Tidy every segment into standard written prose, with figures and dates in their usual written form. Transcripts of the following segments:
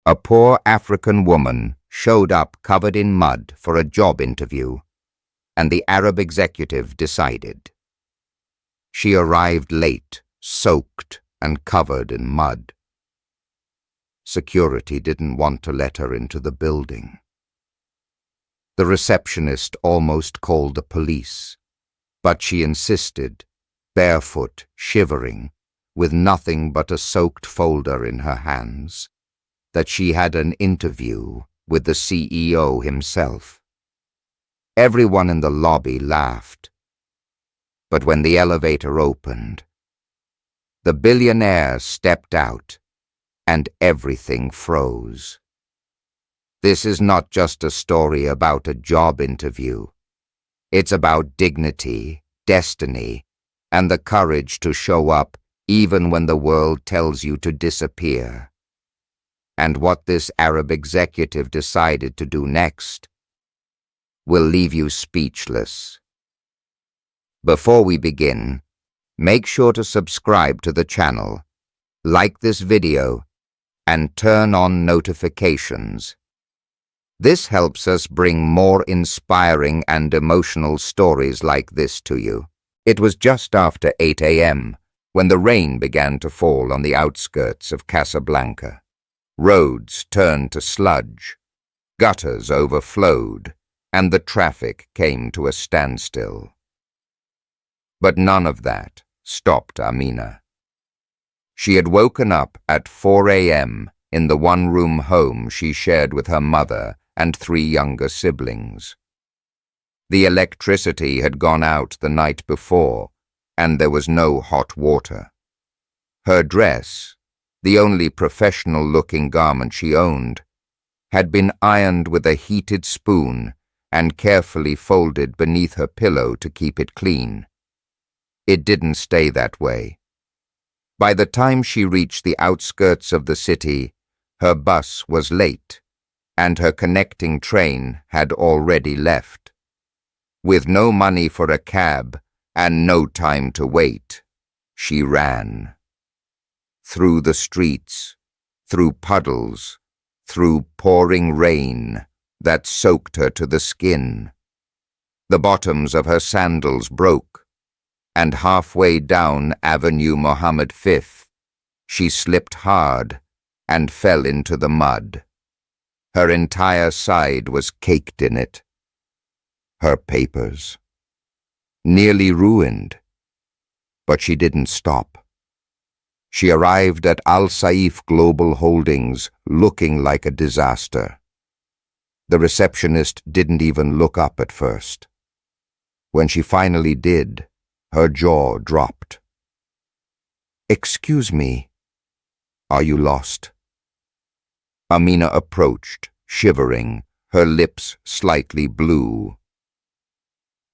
A poor African woman showed up covered in mud for a job interview, and the Arab executive decided. She arrived late, soaked and covered in mud. Security didn't want to let her into the building. The receptionist almost called the police, but she insisted, barefoot, shivering, with nothing but a soaked folder in her hands, that she had an interview with the CEO himself. Everyone in the lobby laughed. But when the elevator opened, the billionaire stepped out, and everything froze. This is not just a story about a job interview. It's about dignity, destiny, and the courage to show up even when the world tells you to disappear. And what this Arab executive decided to do next will leave you speechless. Before we begin, make sure to subscribe to the channel, like this video, and turn on notifications. This helps us bring more inspiring and emotional stories like this to you. It was just after 8 a.m. when the rain began to fall on the outskirts of Casablanca. Roads turned to sludge, gutters overflowed, and the traffic came to a standstill. But none of that stopped Amina. She had woken up at 4 a.m. in the one-room home she shared with her mother and 3 younger siblings. The electricity had gone out the night before, and there was no hot water. Her dress, the only professional-looking garment she owned, had been ironed with a heated spoon and carefully folded beneath her pillow to keep it clean. It didn't stay that way. By the time she reached the outskirts of the city, her bus was late, and her connecting train had already left. With no money for a cab and no time to wait, she ran. Through the streets, through puddles, through pouring rain that soaked her to the skin. The bottoms of her sandals broke, and halfway down Avenue Mohammed V, she slipped hard and fell into the mud. Her entire side was caked in it. Her papers. Nearly ruined. But she didn't stop. She arrived at Al Saif Global Holdings looking like a disaster. The receptionist didn't even look up at first. When she finally did, her jaw dropped. "Excuse me, are you lost?" Amina approached, shivering, her lips slightly blue.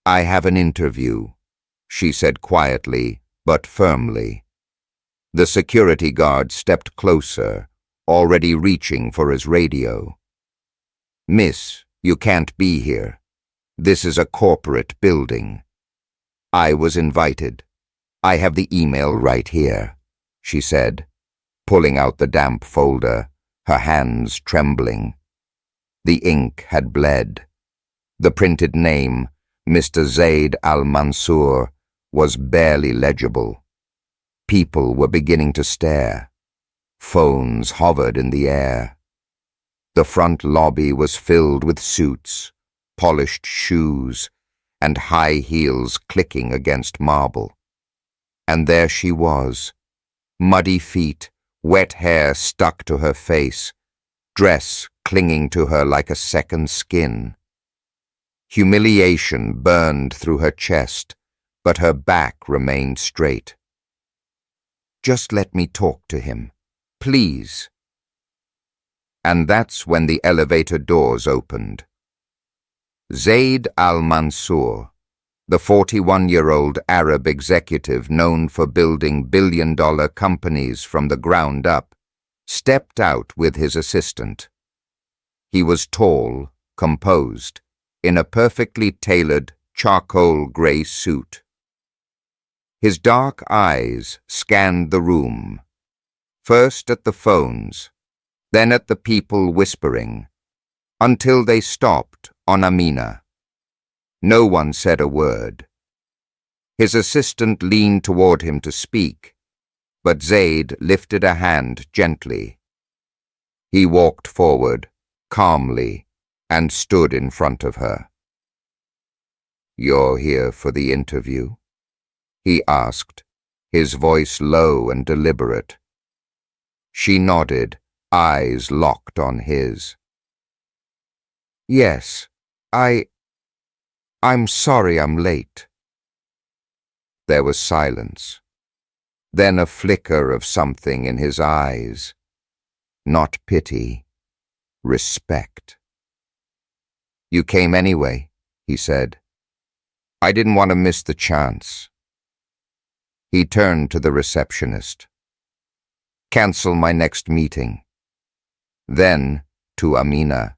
"I have an interview," she said quietly but firmly. The security guard stepped closer, already reaching for his radio. "Miss, you can't be here. This is a corporate building. I was invited. I have the email right here," she said, pulling out the damp folder, her hands trembling. The ink had bled. The printed name, Mr. Zaid Al-Mansour, was barely legible. People were beginning to stare. Phones hovered in the air. The front lobby was filled with suits, polished shoes, and high heels clicking against marble. And there she was, muddy feet, wet hair stuck to her face, dress clinging to her like a second skin. Humiliation burned through her chest, but her back remained straight. "Just let me talk to him, please." And that's when the elevator doors opened. Zaid Al-Mansour, the 41-year-old Arab executive known for building billion-dollar companies from the ground up, stepped out with his assistant. He was tall, composed, in a perfectly tailored charcoal gray suit. His dark eyes scanned the room, first at the phones, then at the people whispering, until they stopped on Amina. No one said a word. His assistant leaned toward him to speak, but Zaid lifted a hand gently. He walked forward, calmly, and stood in front of her. "You're here for the interview?" he asked, his voice low and deliberate. She nodded, eyes locked on his. "Yes, I'm sorry I'm late." There was silence, then a flicker of something in his eyes. Not pity, respect. "You came anyway," he said. "I didn't want to miss the chance." He turned to the receptionist. "Cancel my next meeting." Then, to Amina,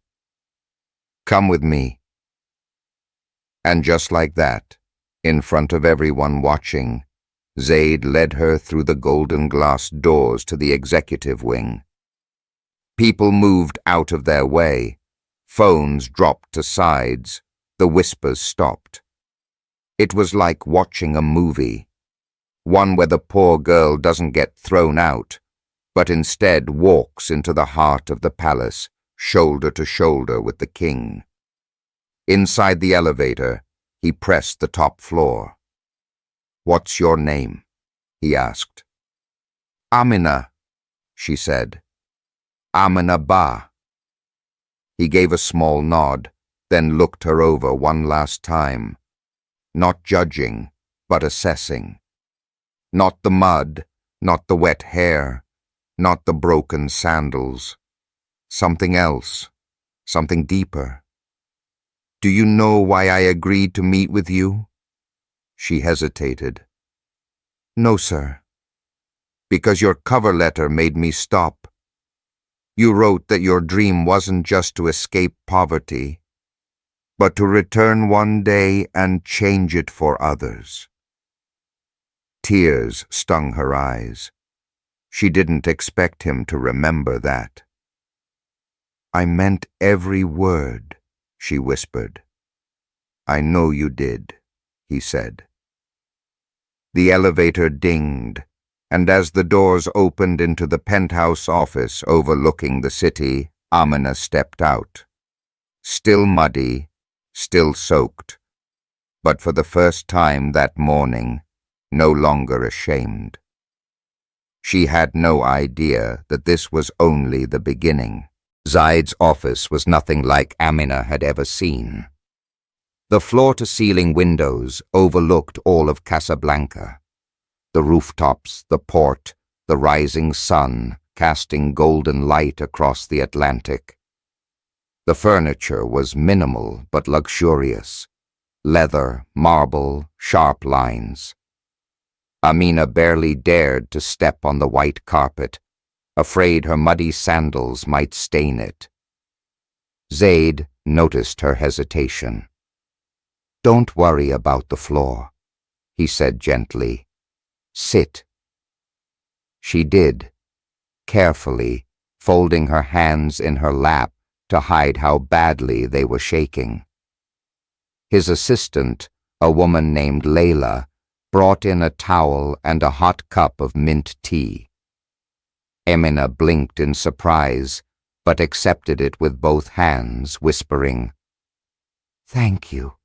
"Come with me." And just like that, in front of everyone watching, Zaid led her through the golden glass doors to the executive wing. People moved out of their way. Phones dropped to sides. The whispers stopped. It was like watching a movie, one where the poor girl doesn't get thrown out, but instead walks into the heart of the palace, shoulder to shoulder with the king. Inside the elevator, he pressed the top floor. "What's your name?" he asked. "Amina," she said. "Amina Ba." He gave a small nod, then looked her over one last time, not judging, but assessing. Not the mud, not the wet hair, not the broken sandals. Something else, something deeper. "Do you know why I agreed to meet with you?" She hesitated. "No, sir." "Because your cover letter made me stop. You wrote that your dream wasn't just to escape poverty, but to return one day and change it for others." Tears stung her eyes. She didn't expect him to remember that. "I meant every word," she whispered. "I know you did," he said. The elevator dinged, and as the doors opened into the penthouse office overlooking the city, Amina stepped out. Still muddy, still soaked, but for the first time that morning, no longer ashamed. She had no idea that this was only the beginning. Zaid's office was nothing like Amina had ever seen. The floor-to-ceiling windows overlooked all of Casablanca. The rooftops, the port, the rising sun, casting golden light across the Atlantic. The furniture was minimal but luxurious. Leather, marble, sharp lines. Amina barely dared to step on the white carpet, afraid her muddy sandals might stain it. Zaid noticed her hesitation. "Don't worry about the floor," he said gently. "Sit." She did, carefully, folding her hands in her lap to hide how badly they were shaking. His assistant, a woman named Layla, brought in a towel and a hot cup of mint tea. Amina blinked in surprise, but accepted it with both hands, whispering, "Thank you."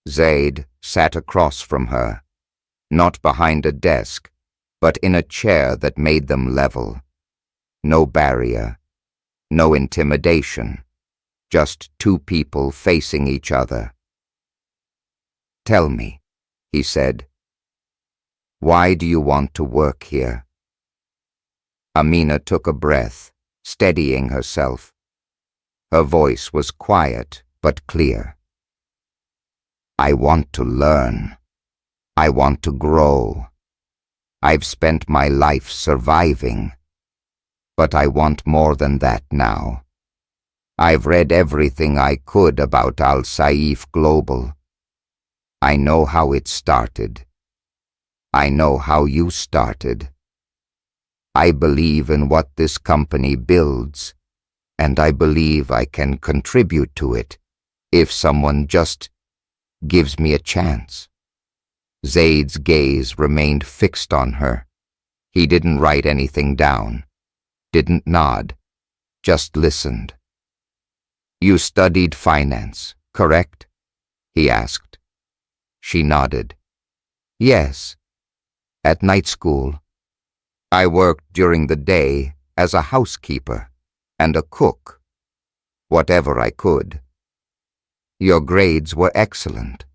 Zaid sat across from her, not behind a desk, but in a chair that made them level. No barrier, no intimidation, just two people facing each other. "Tell me," he said, "why do you want to work here?" Amina took a breath, steadying herself. Her voice was quiet but clear. "I want to learn. I want to grow. I've spent my life surviving. But I want more than that now. I've read everything I could about Al Saif Global. I know how it started. I know how you started. I believe in what this company builds, and I believe I can contribute to it if someone just gives me a chance. Zaid's gaze remained fixed on her. He didn't write anything down, didn't nod, just listened. You studied finance, correct? He asked. She nodded. Yes, at night school. I worked during the day as a housekeeper and a cook, whatever I could. Your grades were excellent.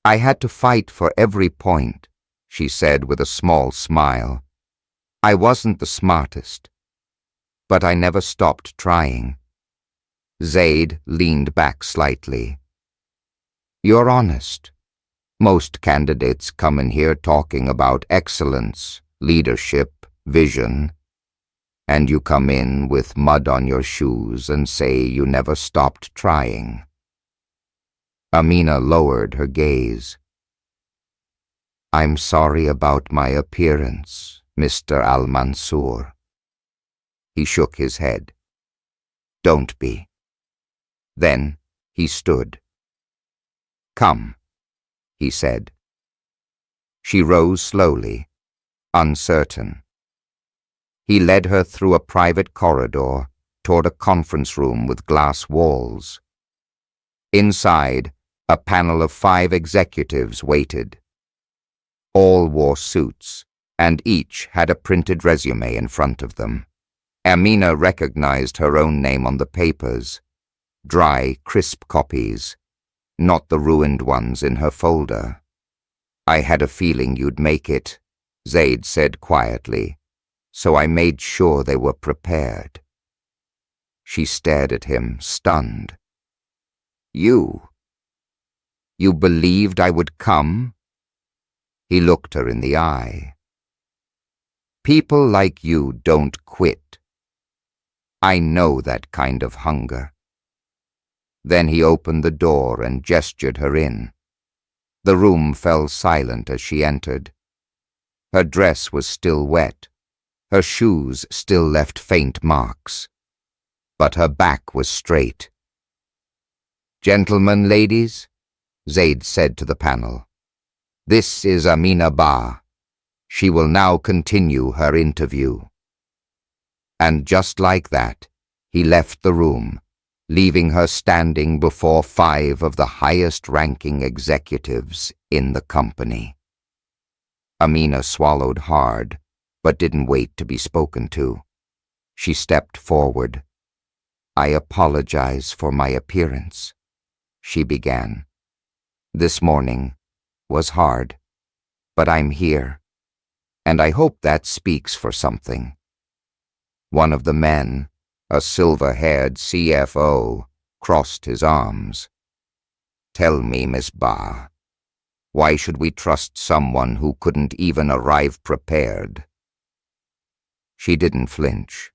I had to fight for every point, she said with a small smile. I wasn't the smartest, but I never stopped trying. Zaid leaned back slightly. You're honest. Most candidates come in here talking about excellence, leadership, vision, and you come in with mud on your shoes and say you never stopped trying. Amina lowered her gaze. I'm sorry about my appearance, Mr. Al-Mansour. He shook his head. Don't be. Then he stood. Come, he said. She rose slowly, uncertain. He led her through a private corridor toward a conference room with glass walls. Inside, a panel of 5 executives waited. All wore suits, and each had a printed resume in front of them. Amina recognized her own name on the papers, dry, crisp copies, not the ruined ones in her folder. I had a feeling you'd make it, Zaid said quietly, so I made sure they were prepared. She stared at him, stunned. You believed I would come? He looked her in the eye. People like you don't quit. I know that kind of hunger. Then he opened the door and gestured her in. The room fell silent as she entered. Her dress was still wet. Her shoes still left faint marks. But her back was straight. Gentlemen, ladies, Zaid said to the panel, this is Amina Ba. She will now continue her interview. And just like that, he left the room, leaving her standing before 5 of the highest-ranking executives in the company. Amina swallowed hard, but didn't wait to be spoken to. She stepped forward. I apologize for my appearance, she began. This morning was hard, but I'm here, and I hope that speaks for something. One of the men, a silver-haired CFO, crossed his arms. Tell me, Miss Ba, why should we trust someone who couldn't even arrive prepared? She didn't flinch.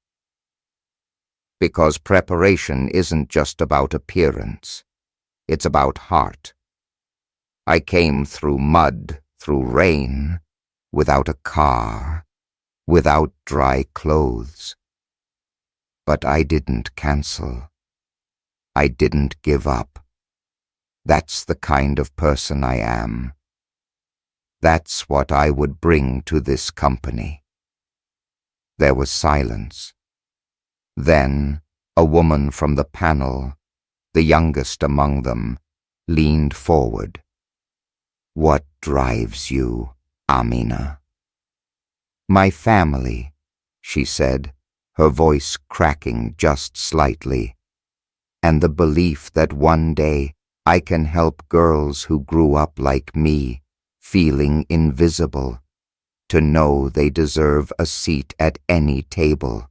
Because preparation isn't just about appearance. It's about heart. I came through mud, through rain, without a car, without dry clothes. But I didn't cancel. I didn't give up. That's the kind of person I am. That's what I would bring to this company. There was silence. Then a woman from the panel, the youngest among them, leaned forward. What drives you, Amina? My family, she said, her voice cracking just slightly, and the belief that one day I can help girls who grew up like me, feeling invisible, to know they deserve a seat at any table,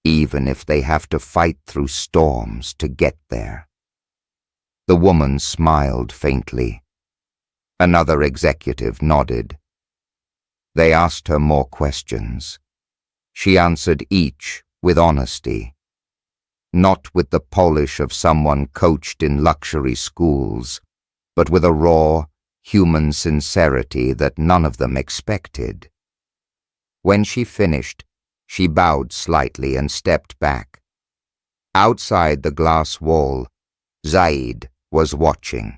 even if they have to fight through storms to get there. The woman smiled faintly. Another executive nodded. They asked her more questions. She answered each with honesty, not with the polish of someone coached in luxury schools, but with a raw, human sincerity that none of them expected. When she finished, she bowed slightly and stepped back. Outside the glass wall, Zaid was watching.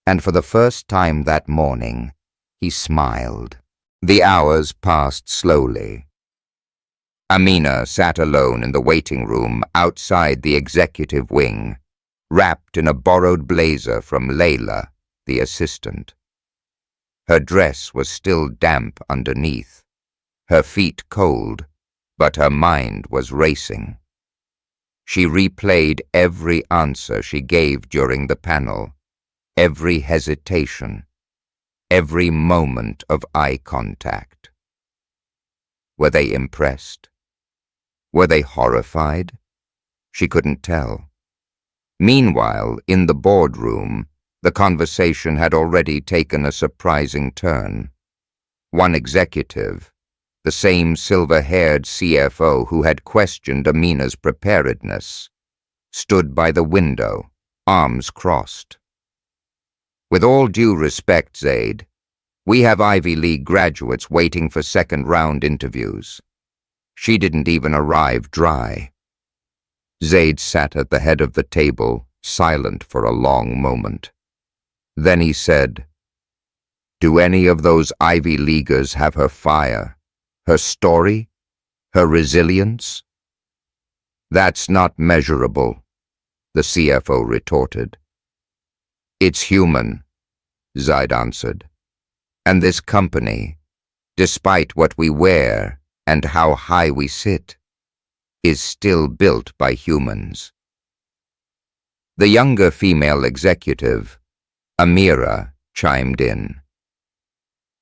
And for the first time that morning, he smiled. The hours passed slowly. Amina sat alone in the waiting room outside the executive wing, wrapped in a borrowed blazer from Layla, the assistant. Her dress was still damp underneath, her feet cold, but her mind was racing. She replayed every answer she gave during the panel, every hesitation, every moment of eye contact. Were they impressed? Were they horrified? She couldn't tell. Meanwhile, in the boardroom, the conversation had already taken a surprising turn. One executive, the same silver-haired CFO who had questioned Amina's preparedness, stood by the window, arms crossed. "With all due respect, Zaid, we have Ivy League graduates waiting for second-round interviews. She didn't even arrive dry." Zaid sat at the head of the table, silent for a long moment. Then he said, "Do any of those Ivy Leaguers have her fire, her story, her resilience?" "That's not measurable," the CFO retorted. "It's human," Zaid answered. "And this company, despite what we wear and how high we sit, is still built by humans." The younger female executive, Amira, chimed in.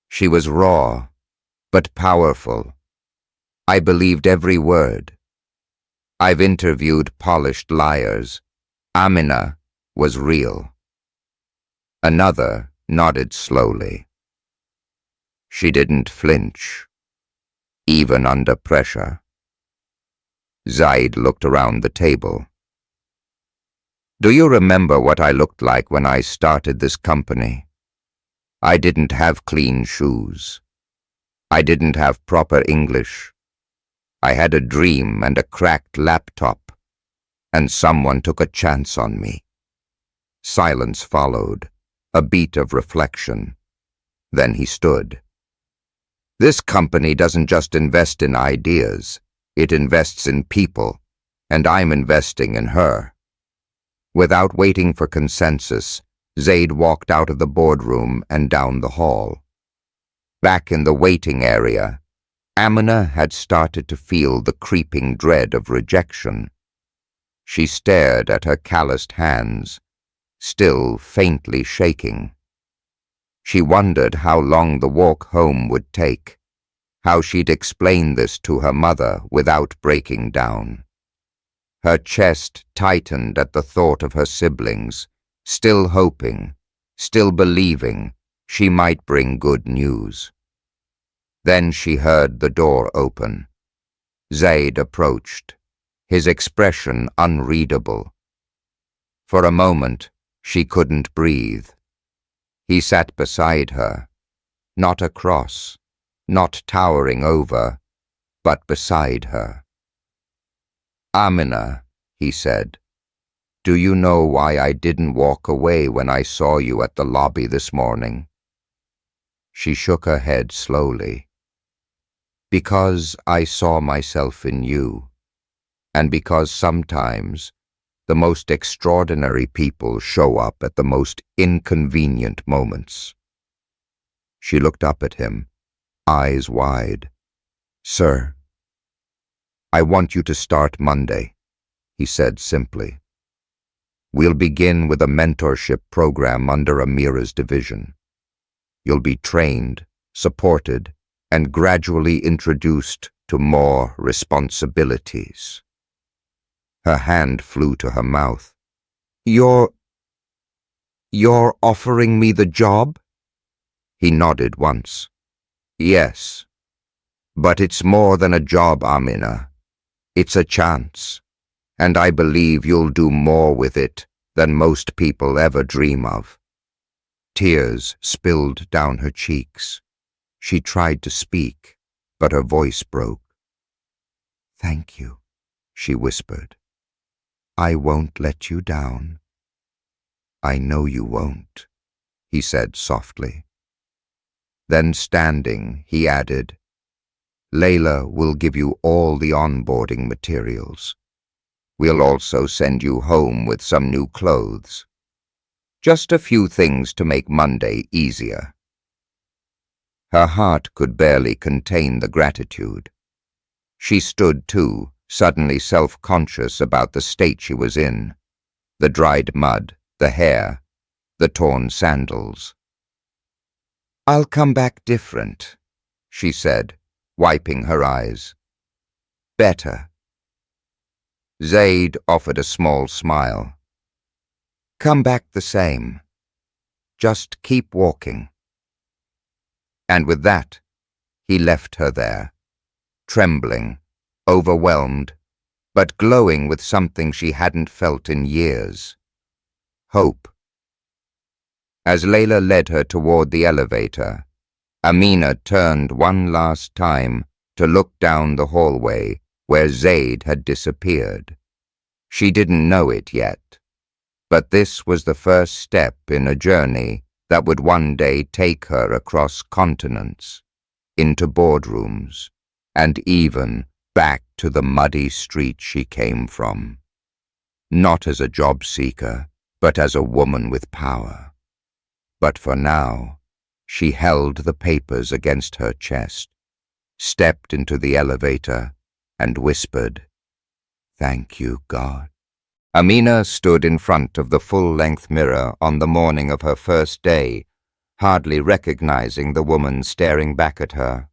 She was raw, but powerful. "I believed every word. I've interviewed polished liars. Amina was real." Another nodded slowly. "She didn't flinch, even under pressure." Zaid looked around the table. "Do you remember what I looked like when I started this company? I didn't have clean shoes. I didn't have proper English. I had a dream and a cracked laptop, and someone took a chance on me." Silence followed, a beat of reflection. Then he stood. "This company doesn't just invest in ideas, it invests in people, and I'm investing in her." Without waiting for consensus, Zaid walked out of the boardroom and down the hall. Back in the waiting area, Amina had started to feel the creeping dread of rejection. She stared at her calloused hands, still faintly shaking. She wondered how long the walk home would take, how she'd explain this to her mother without breaking down. Her chest tightened at the thought of her siblings, still hoping, still believing she might bring good news. Then she heard the door open. Zaid approached, his expression unreadable. For a moment, she couldn't breathe. He sat beside her, not across, not towering over, but beside her. "Amina," he said, "do you know why I didn't walk away when I saw you at the lobby this morning?" She shook her head slowly. "Because I saw myself in you, and because sometimes the most extraordinary people show up at the most inconvenient moments." She looked up at him, eyes wide. "Sir, I want you to start Monday," he said simply. "We'll begin with a mentorship program under Amira's division. You'll be trained, supported, and gradually introduced to more responsibilities." Her hand flew to her mouth. You're offering me the job?" He nodded once. "Yes. But it's more than a job, Amina. It's a chance, and I believe you'll do more with it than most people ever dream of." Tears spilled down her cheeks. She tried to speak, but her voice broke. "Thank you," she whispered. "I won't let you down." "I know you won't," he said softly. Then standing, he added, "Layla will give you all the onboarding materials. We'll also send you home with some new clothes. Just a few things to make Monday easier." Her heart could barely contain the gratitude. She stood too, suddenly self-conscious about the state she was in. The dried mud, the hair, the torn sandals. "I'll come back different," she said, wiping her eyes. "Better." Zaid offered a small smile. "Come back the same. Just keep walking." And with that, he left her there, trembling, overwhelmed, but glowing with something she hadn't felt in years. Hope. As Layla led her toward the elevator, Amina turned one last time to look down the hallway where Zaid had disappeared. She didn't know it yet, but this was the first step in a journey that would one day take her across continents, into boardrooms, and even back to the muddy street she came from. Not as a job seeker, but as a woman with power. But for now, she held the papers against her chest, stepped into the elevator, and whispered, "Thank you, God." Amina stood in front of the full-length mirror on the morning of her first day, hardly recognizing the woman staring back at her.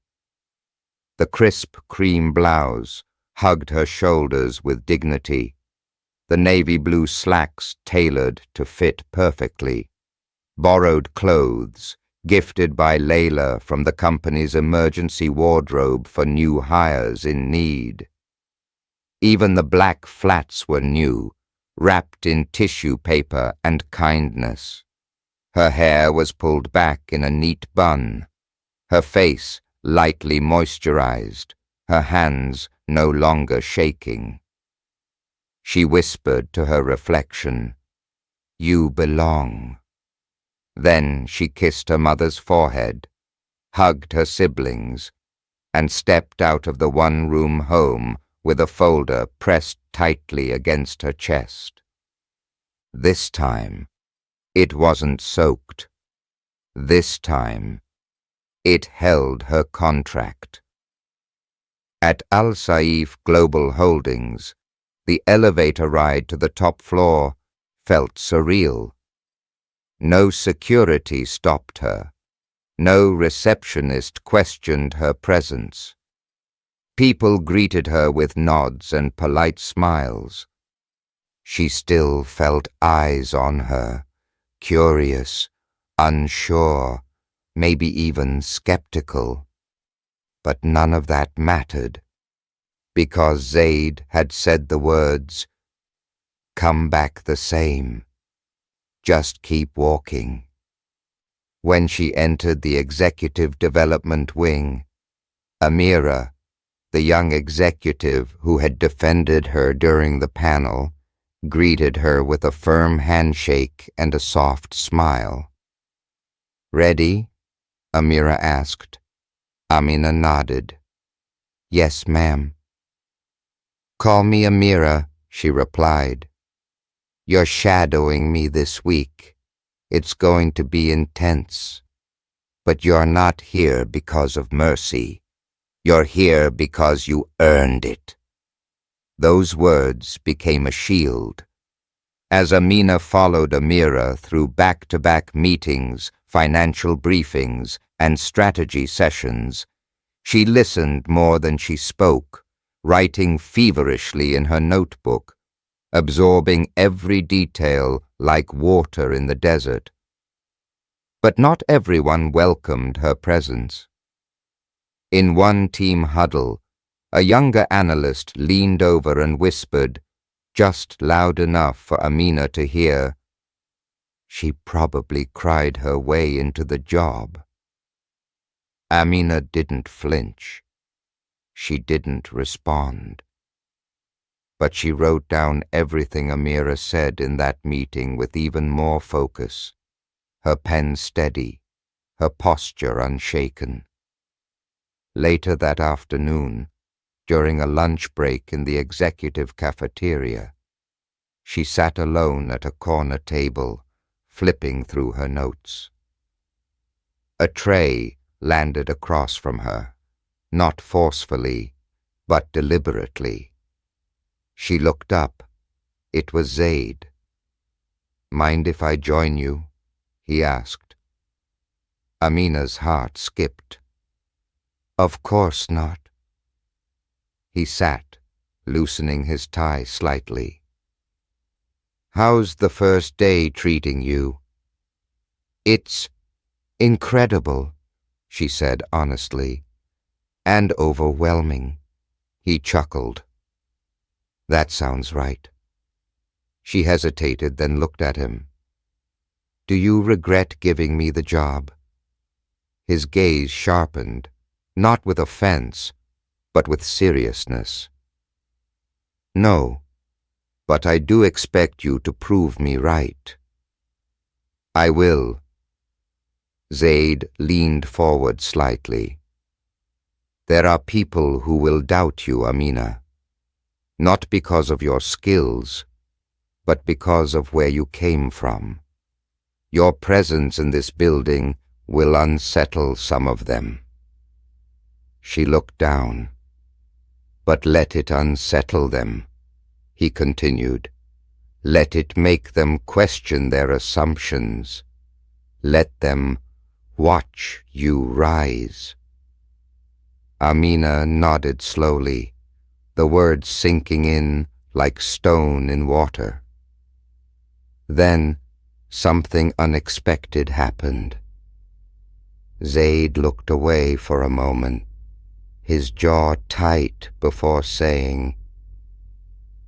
The crisp cream blouse hugged her shoulders with dignity, the navy blue slacks tailored to fit perfectly, borrowed clothes gifted by Layla from the company's emergency wardrobe for new hires in need. Even the black flats were new, wrapped in tissue paper and kindness. Her hair was pulled back in a neat bun, her face lightly moisturized, her hands no longer shaking. She whispered to her reflection, "You belong." Then she kissed her mother's forehead, hugged her siblings, and stepped out of the one-room home with a folder pressed tightly against her chest. This time, it wasn't soaked. This time, it held her contract. At Al Saif Global Holdings, the elevator ride to the top floor felt surreal. No security stopped her. No receptionist questioned her presence. People greeted her with nods and polite smiles. She still felt eyes on her, curious, unsure, maybe even skeptical. But none of that mattered, because Zaid had said the words, "Come back the same. Just keep walking." When she entered the executive development wing, Amira, the young executive who had defended her during the panel, greeted her with a firm handshake and a soft smile. "Ready?" Amira asked. Amina nodded. "Yes, ma'am." "Call me Amira," she replied. "You're shadowing me this week. It's going to be intense. But you're not here because of mercy. You're here because you earned it." Those words became a shield. As Amina followed Amira through back-to-back meetings, financial briefings, and strategy sessions, she listened more than she spoke, writing feverishly in her notebook, absorbing every detail like water in the desert. But not everyone welcomed her presence. In one team huddle, a younger analyst leaned over and whispered, just loud enough for Amina to hear, "She probably cried her way into the job." Amina didn't flinch. She didn't respond. But she wrote down everything Amira said in that meeting with even more focus, her pen steady, her posture unshaken. Later that afternoon, during a lunch break in the executive cafeteria, she sat alone at a corner table, flipping through her notes. A tray landed across from her, not forcefully, but deliberately. She looked up. It was Zaid. "Mind if I join you?" he asked. Amina's heart skipped. "Of course not." He sat, loosening his tie slightly. "How's the first day treating you?" "It's incredible," she said honestly. "And overwhelming." He chuckled. "That sounds right." She hesitated, then looked at him. "Do you regret giving me the job?" His gaze sharpened, not with offense, but with seriousness. "No, but I do expect you to prove me right." "I will." Zaid leaned forward slightly. "There are people who will doubt you, Amina. Not because of your skills, but because of where you came from. Your presence in this building will unsettle some of them." She looked down. "But let it unsettle them," he continued. "Let it make them question their assumptions. Let them watch you rise." Amina nodded slowly, the words sinking in like stone in water. Then something unexpected happened. Zaid looked away for a moment, his jaw tight, before saying,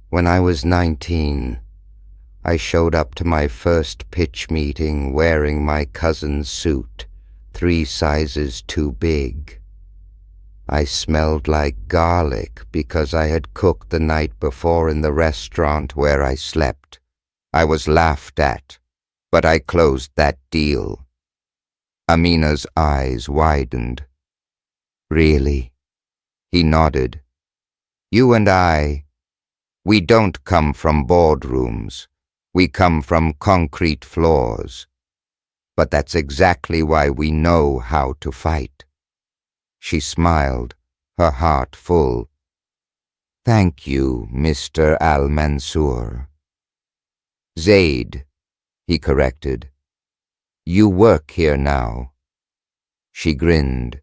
"When I was 19, I showed up to my first pitch meeting wearing my cousin's suit, 3 sizes too big. I smelled like garlic because I had cooked the night before in the restaurant where I slept. I was laughed at, but I closed that deal." Amina's eyes widened. "Really?" He nodded. "You and I, we don't come from boardrooms. We come from concrete floors. But that's exactly why we know how to fight." She smiled, her heart full. "Thank you, Mr. Al-Mansour." "Zaid," he corrected. "You work here now." She grinned.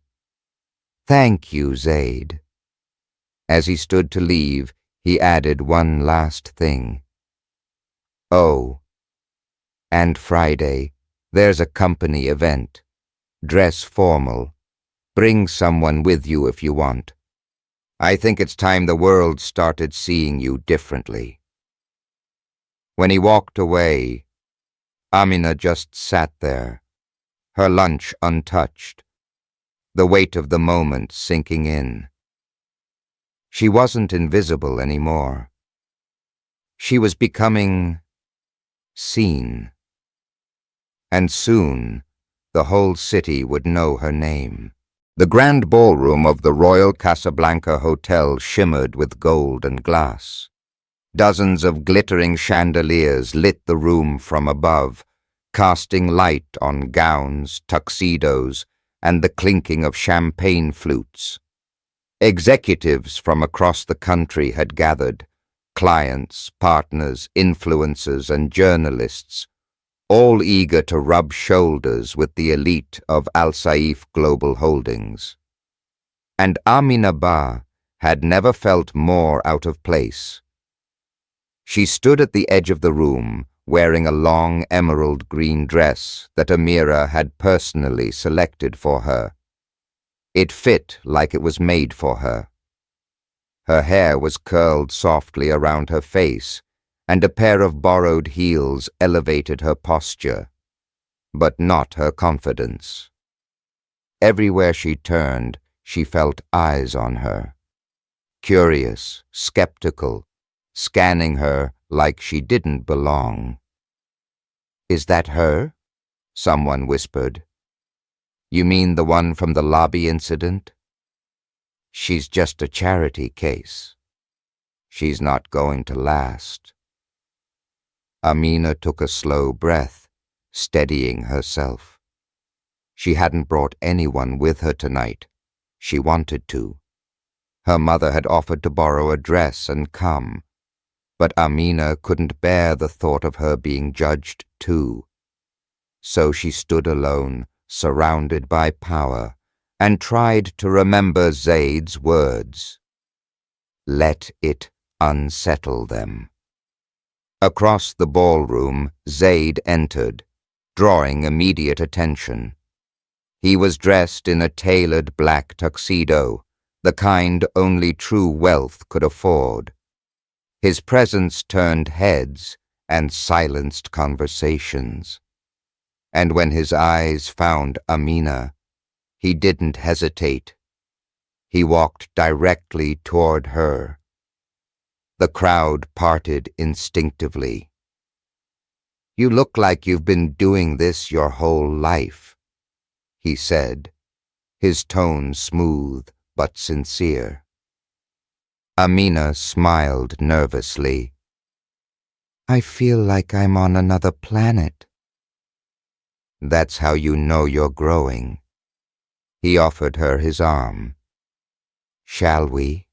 "Thank you, Zaid." As he stood to leave, he added one last thing. "Oh, and Friday, there's a company event. Dress formal. Bring someone with you if you want. I think it's time the world started seeing you differently." When he walked away, Amina just sat there, her lunch untouched, the weight of the moment sinking in. She wasn't invisible anymore. She was becoming seen. And soon, the whole city would know her name. The grand ballroom of the Royal Casablanca Hotel shimmered with gold and glass. Dozens of glittering chandeliers lit the room from above, casting light on gowns, tuxedos, and the clinking of champagne flutes. Executives from across the country had gathered, clients, partners, influencers, and journalists, all eager to rub shoulders with the elite of Al Saif Global Holdings. And Amina Ba had never felt more out of place. She stood at the edge of the room, wearing a long emerald green dress that Amira had personally selected for her. It fit like it was made for her. Her hair was curled softly around her face, and a pair of borrowed heels elevated her posture, but not her confidence. Everywhere she turned, she felt eyes on her. curious, skeptical, scanning her like she didn't belong. "Is that her?" someone whispered. "You mean the one from the lobby incident? She's just a charity case. She's not going to last." Amina took a slow breath, steadying herself. She hadn't brought anyone with her tonight. She wanted to. Her mother had offered to borrow a dress and come, but Amina couldn't bear the thought of her being judged too. So she stood alone, surrounded by power, and tried to remember Zaid's words. Let it unsettle them. Across the ballroom, Zaid entered, drawing immediate attention. He was dressed in a tailored black tuxedo, the kind only true wealth could afford. His presence turned heads and silenced conversations. And when his eyes found Amina, he didn't hesitate. He walked directly toward her. The crowd parted instinctively. "You look like you've been doing this your whole life," he said, his tone smooth but sincere. Amina smiled nervously. "I feel like I'm on another planet." "That's how you know you're growing." He offered her his arm. "Shall we?"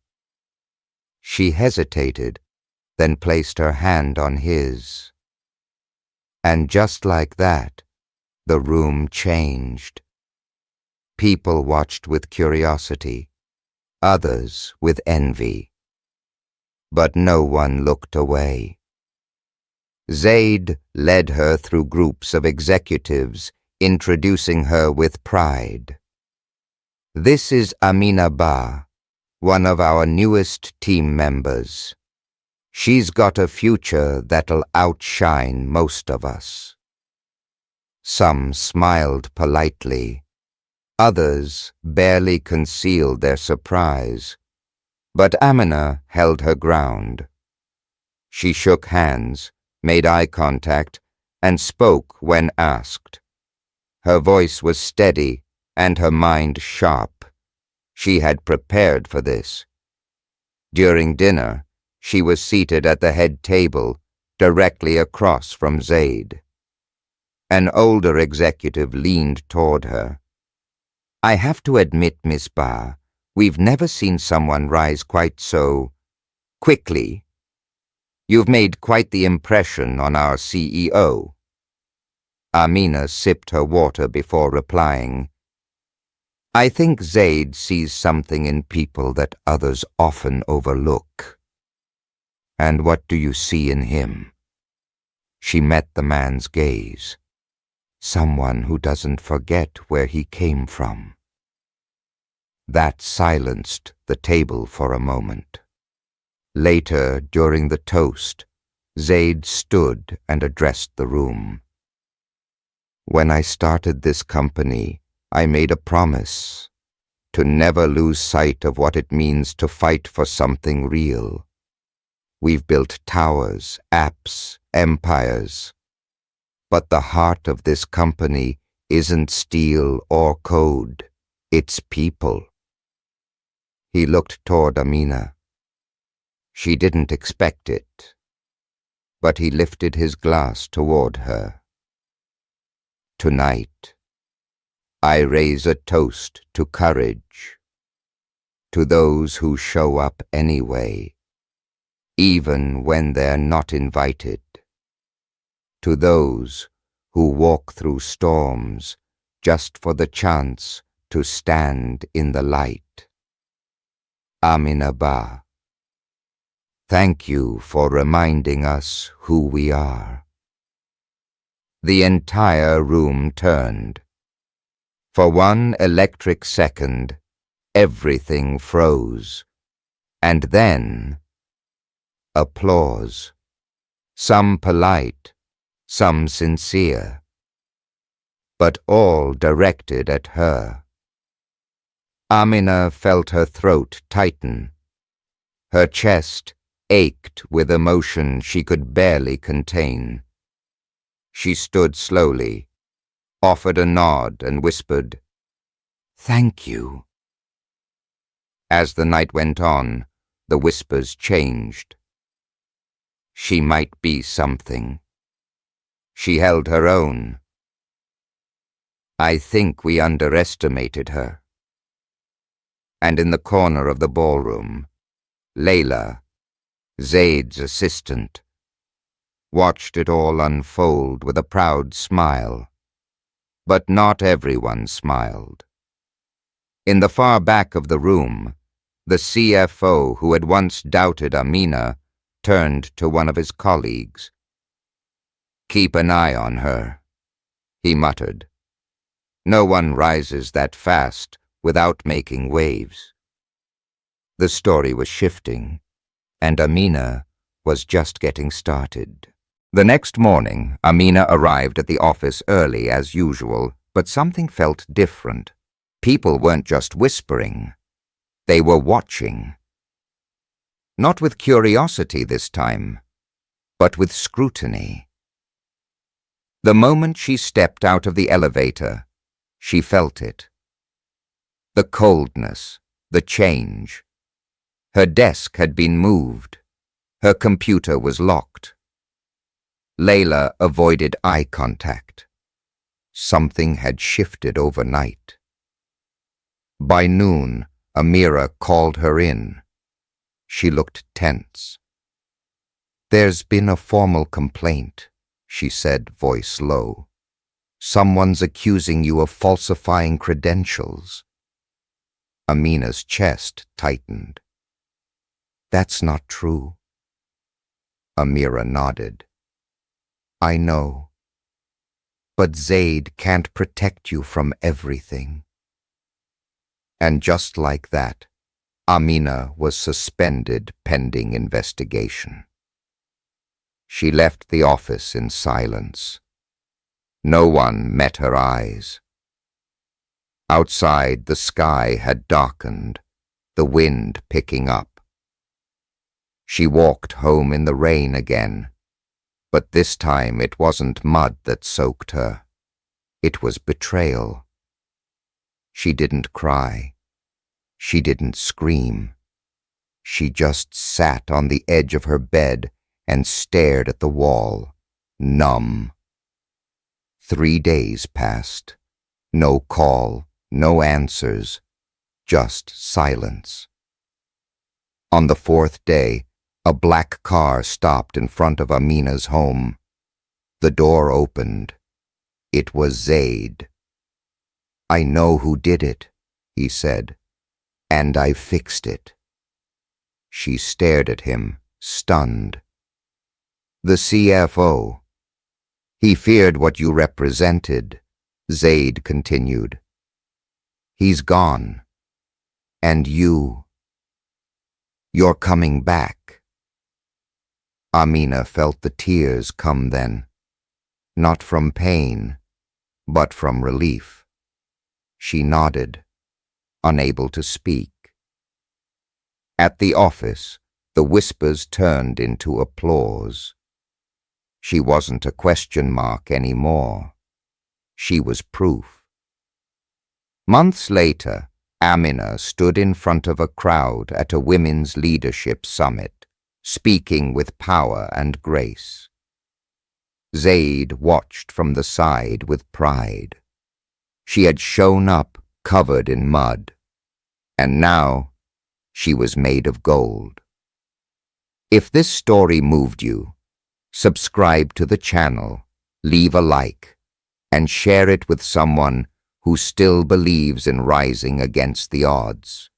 She hesitated, then placed her hand on his. And just like that, the room changed. People watched with curiosity, others with envy. But no one looked away. Zaid led her through groups of executives, introducing her with pride. "This is Amina Ba, one of our newest team members. She's got a future that'll outshine most of us." Some smiled politely. Others barely concealed their surprise. But Amina held her ground. She shook hands, made eye contact, and spoke when asked. Her voice was steady and her mind sharp. She had prepared for this. During dinner, she was seated at the head table, directly across from Zaid. An older executive leaned toward her. "I have to admit, Miss Ba, we've never seen someone rise quite so quickly. You've made quite the impression on our CEO." Amina sipped her water before replying. "I think Zaid sees something in people that others often overlook." "And what do you see in him?" She met the man's gaze. "Someone who doesn't forget where he came from." That silenced the table for a moment. Later, during the toast, Zaid stood and addressed the room. "When I started this company, I made a promise to never lose sight of what it means to fight for something real. We've built towers, apps, empires. But the heart of this company isn't steel or code, it's people." He looked toward Amina. She didn't expect it, but he lifted his glass toward her. "Tonight, I raise a toast to courage, to those who show up anyway, even when they're not invited, to those who walk through storms just for the chance to stand in the light. Amina Ba, thank you for reminding us who we are." The entire room turned. For one electric second, everything froze. And then, applause. Some polite, some sincere, but all directed at her. Amina felt her throat tighten. Her chest ached with emotion she could barely contain. She stood slowly, offered a nod, and whispered, "Thank you." As the night went on, the whispers changed. She might be something. She held her own. I think we underestimated her. And in the corner of the ballroom, Layla, Zaid's assistant, watched it all unfold with a proud smile. But not everyone smiled. In the far back of the room, the CFO who had once doubted Amina turned to one of his colleagues. "Keep an eye on her," he muttered. "No one rises that fast without making waves." The story was shifting, and Amina was just getting started. The next morning, Amina arrived at the office early as usual, but something felt different. People weren't just whispering. They were watching. Not with curiosity this time, but with scrutiny. The moment she stepped out of the elevator, she felt it. The coldness, the change. Her desk had been moved. Her computer was locked. Layla avoided eye contact. Something had shifted overnight. By noon, Amira called her in. She looked tense. "There's been a formal complaint," she said, voice low. "Someone's accusing you of falsifying credentials." Amina's chest tightened. "That's not true." Amira nodded. "I know. But Zaid can't protect you from everything." And just like that, Amina was suspended pending investigation. She left the office in silence. No one met her eyes. Outside, the sky had darkened, the wind picking up. She walked home in the rain again, but this time it wasn't mud that soaked her. It was betrayal. She didn't cry. She didn't scream. She just sat on the edge of her bed and stared at the wall, numb. 3 days passed. No call, no answers, just silence. On the 4th day, a black car stopped in front of Amina's home. The door opened. It was Zaid. "I know who did it," he said, "and I fixed it." She stared at him, stunned. "The CFO. He feared what you represented," Zaid continued. "He's gone. And you're coming back." Amina felt the tears come then, not from pain, but from relief. She nodded, unable to speak. At the office, the whispers turned into applause. She wasn't a question mark anymore. She was proof. Months later, Amina stood in front of a crowd at a women's leadership summit, speaking with power and grace. Zaid watched from the side with pride. She had shown up covered in mud, and now she was made of gold. If this story moved you, subscribe to the channel, leave a like, and share it with someone who still believes in rising against the odds.